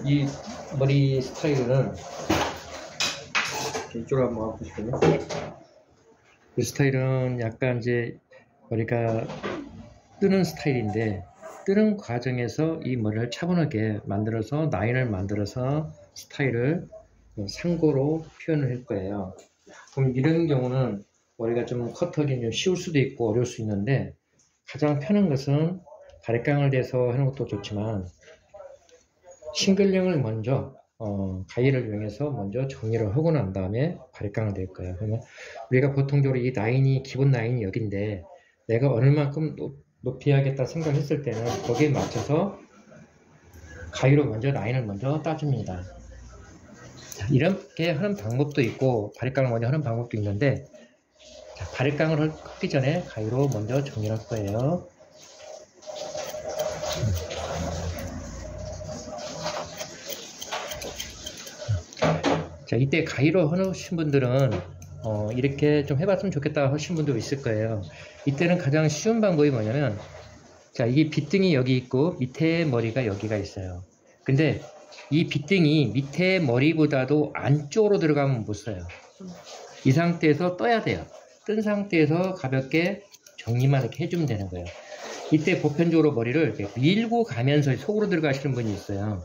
이 머리 스타일은 이쪽으로 한번 와보시고요. 이 스타일은 약간 이제 머리가 뜨는 스타일인데, 뜨는 과정에서 이 머리를 차분하게 만들어서 라인을 만들어서 스타일을 상고로 표현을 할 거예요. 그럼 이런 경우는 머리가 좀 커트하기 좀 쉬울 수도 있고 어려울 수 있는데, 가장 편한 것은 바리깡을 대서 하는 것도 좋지만 싱글링을 먼저 가위를 이용해서 먼저 정리를 하고 난 다음에 바리깡을 낼 거예요. 그러면 우리가 보통적으로 이 라인이 기본 라인이 여기인데, 내가 어느 만큼 높이 하겠다 생각했을 때는 거기에 맞춰서 가위로 먼저 라인을 먼저 따줍니다. 자, 이렇게 하는 방법도 있고 바리깡을 먼저 하는 방법도 있는데, 자, 바리깡을 하기 전에 가위로 먼저 정리를 할 거예요. 자, 이때 가위로 해놓으신 분들은 이렇게 좀 해봤으면 좋겠다 하신 분도 있을 거예요. 이때는 가장 쉬운 방법이 뭐냐면, 자, 이게 빗등이 여기 있고 밑에 머리가 여기가 있어요. 근데 이 빗등이 밑에 머리보다도 안쪽으로 들어가면 못 써요. 이 상태에서 떠야 돼요. 뜬 상태에서 가볍게 정리만 이렇게 해주면 되는 거예요. 이때 보편적으로 머리를 이렇게 밀고 가면서 속으로 들어가시는 분이 있어요.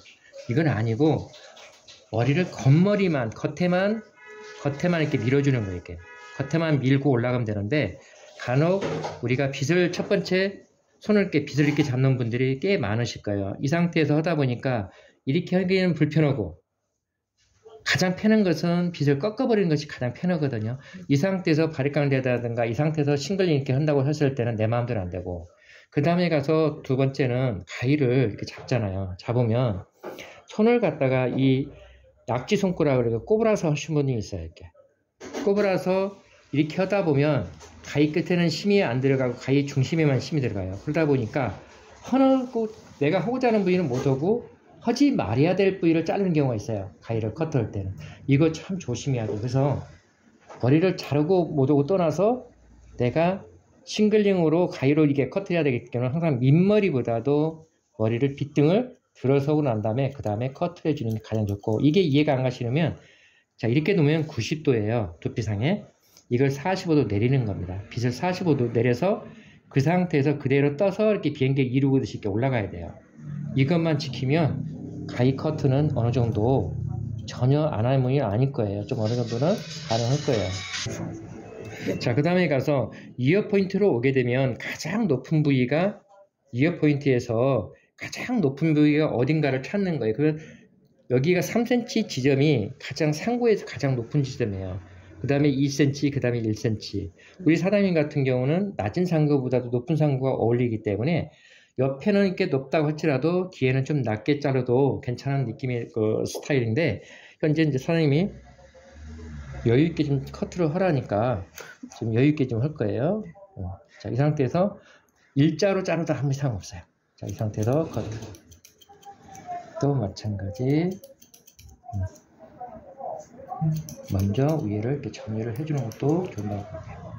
이건 아니고 머리를 겉머리만 겉에만 이렇게 밀어주는 거예요. 이렇게 겉에만 밀고 올라가면 되는데, 간혹 우리가 빗을 첫 번째 손을 이렇게 빗을 이렇게 잡는 분들이 꽤 많으실 거예요. 이 상태에서 하다 보니까 이렇게 하기는 불편하고, 가장 편한 것은 빗을 꺾어버리는 것이 가장 편하거든요. 이 상태에서 바리깡을 대다든가 이 상태에서 싱글링 이렇게 한다고 했을 때는 내 마음대로 안 되고, 그 다음에 가서 두 번째는 가위를 이렇게 잡잖아요. 잡으면 손을 갖다가 이 약지 손가락을 이렇게 꼬부라서 하신 분이 있어요. 이렇게 꼬부라서 이렇게 하다 보면 가위 끝에는 힘이 안 들어가고 가위 중심에만 힘이 들어가요. 그러다 보니까 내가 하고자 하는 부위는 못 하고 하지 말아야 될 부위를 자르는 경우가 있어요. 가위를 커트할 때는. 이거 참 조심해야 돼요. 그래서 머리를 자르고 못 하고 떠나서 내가 싱글링으로 가위로 이게 커트해야 되기 때문에 항상 밑머리보다도 머리를 빗등을 들어서고 난 다음에 그 다음에 커트를 해주는 게 가장 좋고, 이게 이해가 안 가시려면, 자, 이렇게 놓으면 90도예요. 두피상에. 이걸 45도 내리는 겁니다. 빗을 45도 내려서 그 상태에서 그대로 떠서 이렇게 비행기 이루듯이 이렇게 올라가야 돼요. 이것만 지키면 가위 커트는 어느 정도 전혀 안 할 무리는 아닐 거예요. 좀 어느 정도는 가능할 거예요. 자, 그 다음에 가서 이어 포인트로 오게 되면 가장 높은 부위가, 이어 포인트에서 가장 높은 부위가 어딘가를 찾는 거예요. 그러면 여기가 3cm 지점이 가장 상부에서 가장 높은 지점이에요. 그 다음에 2cm, 그 다음에 1cm. 우리 사장님 같은 경우는 낮은 상부보다도 높은 상부가 어울리기 때문에 옆에는 이렇게 높다고 할지라도 뒤에는 좀 낮게 자르도 괜찮은 느낌의 그 스타일인데, 현재 이제 사장님이 여유있게 좀 커트를 하라니까 좀 여유있게 좀 할 거예요. 자, 이 상태에서 일자로 자르다 아무 이상 없어요. 자, 이 상태에서 커트. 또 마찬가지. 먼저 위에를 이렇게 정리를 해주는 것도 좋은 방법이에요.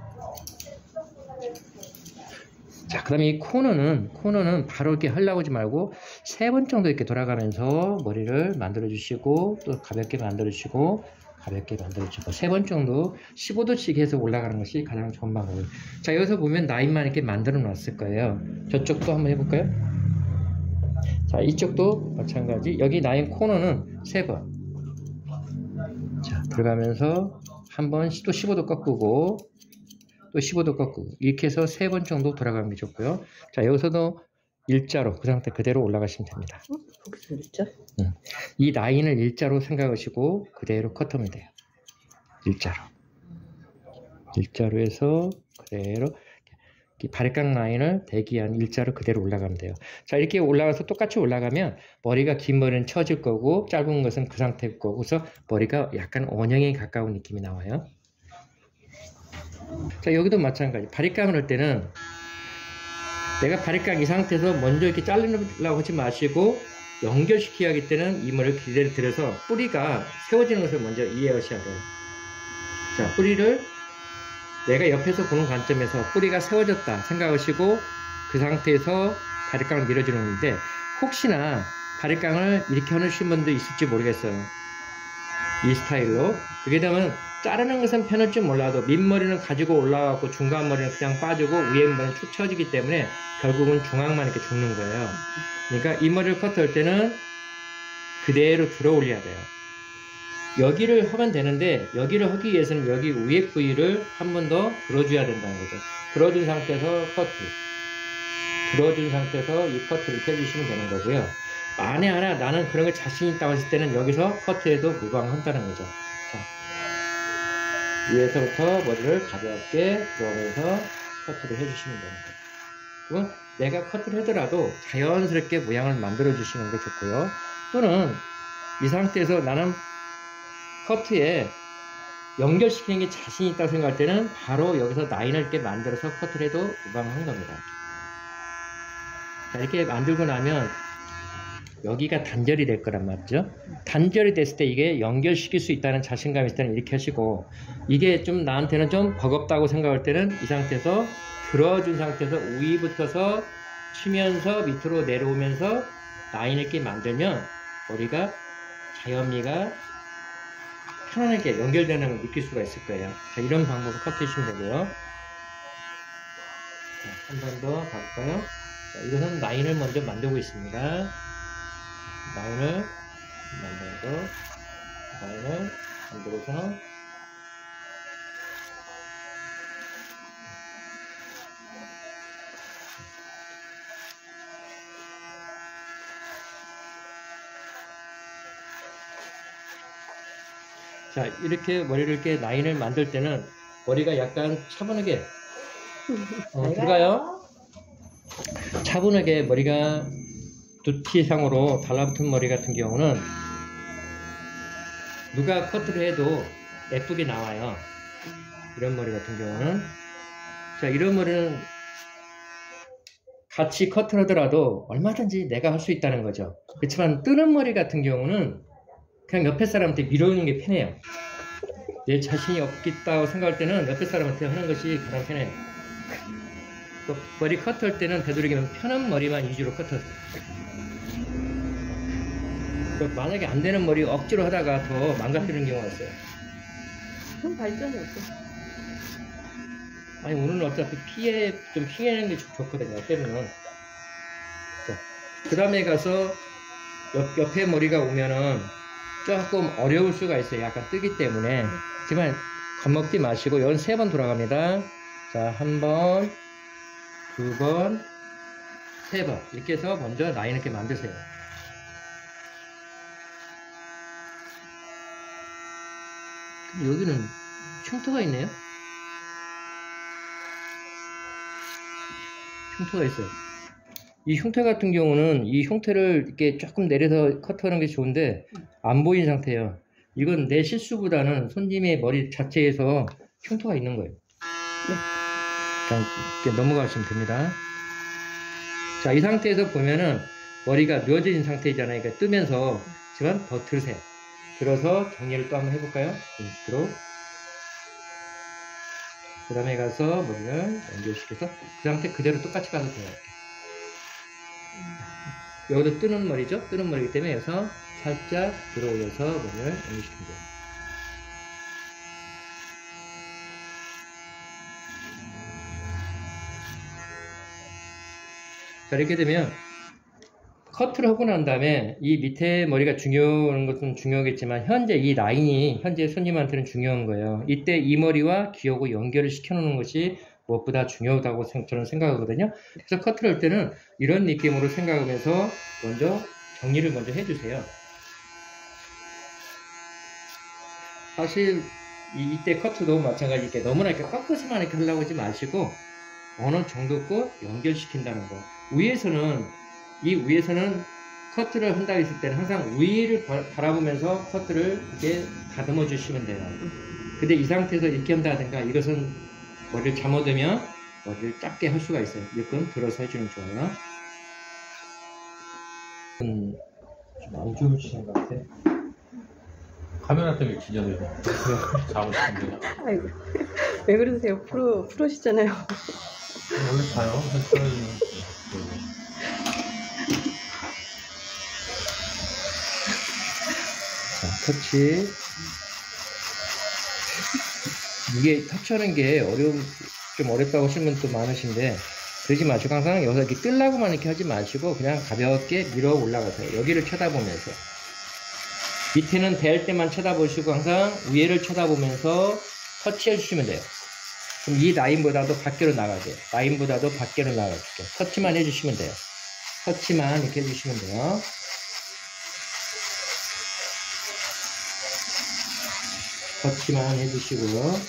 자, 그 다음에 이 코너는 바로 이렇게 하려고 하지 말고 3번 정도 이렇게 돌아가면서 머리를 만들어 주시고, 또 가볍게 만들어 주시고, 가볍게 만들어 주시고, 3번 정도 15도씩 해서 올라가는 것이 가장 좋은 방법이에요. 자, 여기서 보면 라인만 이렇게 만들어 놨을 거예요. 저쪽도 한번 해볼까요? 자, 이쪽도 마찬가지. 여기 라인 코너는 3번. 자, 들어가면서 한번 또 15도 꺾고, 또 15도 꺾고, 이렇게 해서 3번 정도 돌아가는 게 좋고요. 자, 여기서도 일자로 그 상태 그대로 올라가시면 됩니다. 거기서 일자? 이 라인을 일자로 생각하시고 그대로 커트하면 돼요. 일자로 해서 그대로 바리깡 라인을 대기한 일자로 그대로 올라가면 돼요. 자, 이렇게 올라가서 똑같이 올라가면 머리가 긴 머리는 처질 거고 짧은 것은 그 상태일 거고, 그래서 머리가 약간 원형에 가까운 느낌이 나와요. 자, 여기도 마찬가지. 바리깡을 할 때는 내가 바리깡 이 상태에서 먼저 이렇게 자르려고 하지 마시고, 연결시켜야 하기 때는 이 머리를 그대로 들어서 뿌리가 세워지는 것을 먼저 이해하셔야 돼요. 자, 뿌리를 내가 옆에서 보는 관점에서 뿌리가 세워졌다 생각하시고 그 상태에서 바리깡을 밀어주는 건데, 혹시나 가리깡을 이렇게 하시는 분도 있을지 모르겠어요. 이 스타일로. 그게 되면 자르는 것은 편할 줄 몰라도 밑머리는 가지고 올라가고 중간 머리는 그냥 빠지고 위에 머리는 축 처지기 때문에 결국은 중앙만 이렇게 죽는 거예요. 그러니까 이 머리를 커트할 때는 그대로 들어 올려야 돼요. 여기를 하면 되는데 여기를 하기 위해서는 여기 위에 부위를 한 번 더 들어줘야 된다는 거죠. 들어준 상태에서 커트, 들어준 상태에서 이 커트를 펴주시면 되는 거고요. 만에 하나 나는 그런 거 자신 있다고 했을 때는 여기서 커트해도 무방한다는 거죠. 자, 위에서부터 머리를 가볍게 들어오면서 커트를 해주시면 되는 거예요. 그럼 내가 커트를 하더라도 자연스럽게 모양을 만들어 주시는 게 좋고요. 또는 이 상태에서 나는 커트에 연결시키는 게 자신 있다고 생각할 때는 바로 여기서 라인을 이렇게 만들어서 커트를 해도 무방한 겁니다. 자, 이렇게 만들고 나면 여기가 단절이 될 거란 말이죠. 단절이 됐을 때 이게 연결시킬 수 있다는 자신감이 있을 때는 이렇게 하시고, 이게 좀 나한테는 좀 버겁다고 생각할 때는 이 상태에서 들어준 상태에서 위부터서 치면서 밑으로 내려오면서 라인을 이렇게 만들면 머리가 자연미가 편안하게 연결되는 걸 느낄 수가 있을 거예요. 자, 이런 방법으로 커트 해주시면 되고요. 한 번 더 가볼까요? 자, 이것은 라인을 먼저 만들고 있습니다. 라인을 만들어서 자, 이렇게 머리를 이렇게 라인을 만들 때는 머리가 약간 차분하게 들어가요. 차분하게 머리가 두티상으로 달라붙은 머리 같은 경우는 누가 커트를 해도 예쁘게 나와요. 이런 머리 같은 경우는. 자, 이런 머리는 같이 커트를 하더라도 얼마든지 내가 할 수 있다는 거죠. 그렇지만 뜨는 머리 같은 경우는 그냥 옆에 사람한테 밀어오는 게 편해요. 내 자신이 없겠다고 생각할 때는 옆에 사람한테 하는 것이 가장 편해요. 또 머리 커트할 때는 되도록이면 편한 머리만 위주로 커트하세요. 만약에 안 되는 머리 억지로 하다가 더 망가뜨리는 경우가 있어요. 그럼 발전이 없어. 아니, 오늘은 어차피 좀 피해내는 게 좋거든요. 때로는. 그 다음에 가서 옆에 머리가 오면은 조금 어려울 수가 있어요. 약간 뜨기 때문에. 하지만 겁먹지 마시고 연 3번 돌아갑니다. 자, 1번, 2번, 3번 이렇게 해서 먼저 라인 이렇게 만드세요. 여기는 흉터가 있네요. 흉터가 있어요. 이 흉터 같은 경우는 이 흉터를 이렇게 조금 내려서 커트하는 게 좋은데 안 보이는 상태예요. 이건 내 실수보다는 손님의 머리 자체에서 흉터가 있는 거예요. 네. 자, 이렇게 넘어가시면 됩니다. 자, 이 상태에서 보면은 머리가 누워진 상태잖아요. 그러니까 뜨면서 지금 더 들으세요. 들어서 정리를 또 한번 해볼까요? 밑으로. 그 다음에 가서 머리를 연결시켜서 그 상태 그대로 똑같이 가도 돼요. 여기도 뜨는 머리죠? 뜨는 머리이기 때문에 여기서 살짝 들어 올려서 머리를 연결시키면 돼요. 자, 이렇게 되면 커트를 하고 난 다음에 이 밑에 머리가 중요한 것은 중요하겠지만 현재 이 라인이 현재 손님한테는 중요한 거예요. 이때 이 머리와 귀하고 연결을 시켜 놓는 것이 무엇보다 중요하다고 저는 생각하거든요. 그래서 커트를 할 때는 이런 느낌으로 생각하면서 먼저 정리를 먼저 해주세요. 사실 이때 커트도 마찬가지 이렇게 너무나 이렇게 꺾어서만 이렇게 하려고 하지 마시고 어느 정도 껏 연결시킨다는 거. 위에서는 커트를 한다고 했을 때는 항상 위를 바라보면서 커트를 이렇게 다듬어 주시면 돼요. 근데 이 상태에서 이렇게 한다든가 이것은 머리를 잘못하면 머리를 작게 할 수가 있어요. 이건 들어서 해주는 게 좋아요. 좀 안 주무시는 것 같아. 카메라 때문에 기절해요. 잡으시면 아이고, 왜 그러세요? 프로시잖아요. 원래 봐요. 터치. 이게 터치하는 게 좀 어렵다고 하시는 분도 많으신데, 그러지 마시고 항상 여기서 이렇게 뜰라고만 이렇게 하지 마시고 그냥 가볍게 밀어 올라가세요. 여기를 쳐다보면서. 밑에는 댈 때만 쳐다보시고 항상 위에를 쳐다보면서 터치해 주시면 돼요. 그럼 이 라인보다도 밖으로 나가세요. 라인보다도 밖으로 나가줄게요. 터치만 해주시면 돼요. 터치만 이렇게 해주시면 돼요. 터치만 해주시고요.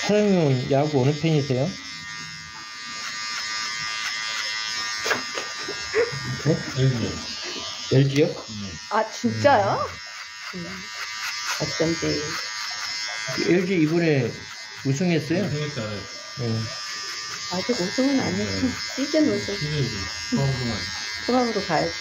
사장님은 야구 어느 팬이세요? 네? LG요? 아 진짜요? 어쩐지. LG 이번에 우승했어요? 우승했잖아요. 네. 아직 우승은 안 했어. 시즌 우승. 통합으로 가야지.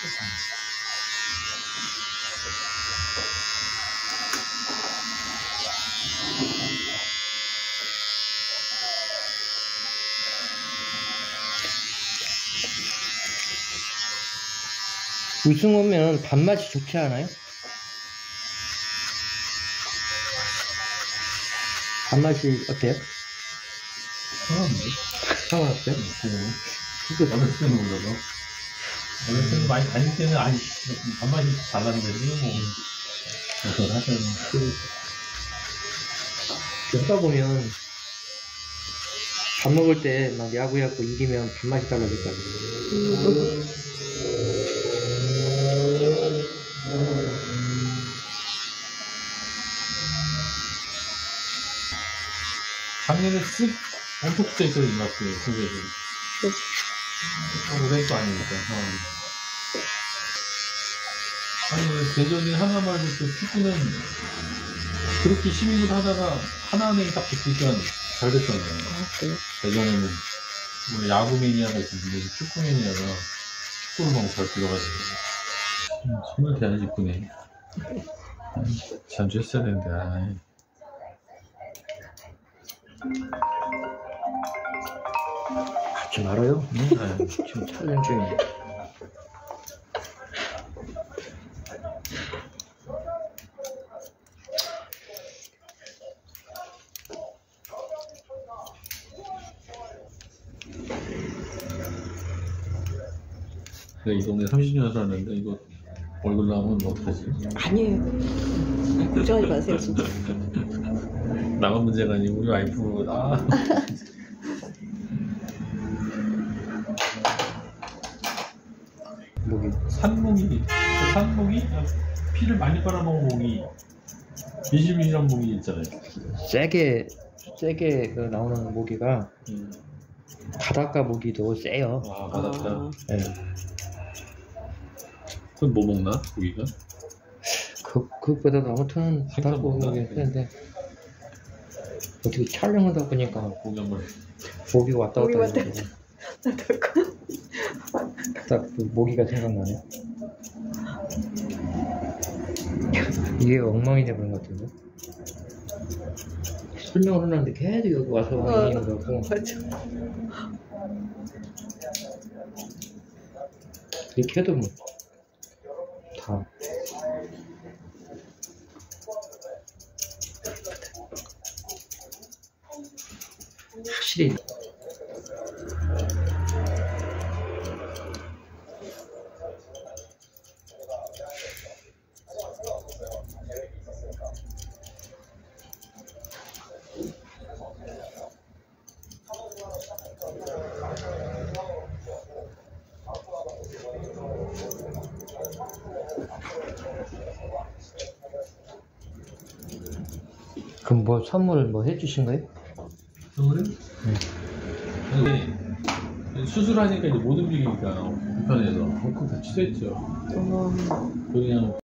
우승 오면 밥맛이 좋지 않아요? 밥맛이 어때요? 상관없어요? 그거 어렸을 때는 몰라서. 어렸을 때는 많이 다닐 때는 아니, 밥맛이 잘 나는데, 뭐. 그걸 하셔야 하다 보면 밥 먹을 때 막 야구해갖고 이기면 밥맛이 달라질까요? 작년에 쓱 엄청 붙어 있어요, 이마트에, 소개에서. 고생도 아니니까, 상황이. 아니, 대전이 하나 말고 또 축구는 그렇게 시민을 하다가 하나은행이 딱 붙으니까 잘 됐잖아요. 아, 그래요? 대전에는 우리 야구 매니아가 있었는데 축구 매니아가 축구를 너무 잘 들어가지고 손을 대야지 이쁘네. 잠시 했어야 되는데. 아이. 하지 말아요. 응? 지금 촬영 중이에요. 내가 이 동네 30년 살았는데 이거 얼굴 나오면 어떡하지? 아니에요. 걱정하지 마세요, 진짜. 나만 문제가 아니고 우리 와이프 목이 산목이 피를 많이 빨아먹은 목이 미실미실한 목이 있잖아요. 세게 세게 그 나오는 모기가 바닷가 모기도 세요. 아, 바닷가. 네. 그건 뭐 먹나? 고기가? 그것보다도 아무튼 바닷가 모기가 세는데 어떻게 촬영을 하다 보니까 고기 한번. 모기가 왔다 모기 갔다 왔다 해가지고 나도 딱 그 모기가 생각나네. 이게 엉망이 돼버린 것 같은데. 설명을 해놨는데 계속 여기 와서 있는 거고. 맞아. 이렇게 해도 뭐 다. 확실히. 그럼 뭐 선물 뭐 해주신 거예요? 선물은? 아니, 수술하니까 이제 못 움직이니까 불편해서 헐크 다 취소했죠. 그냥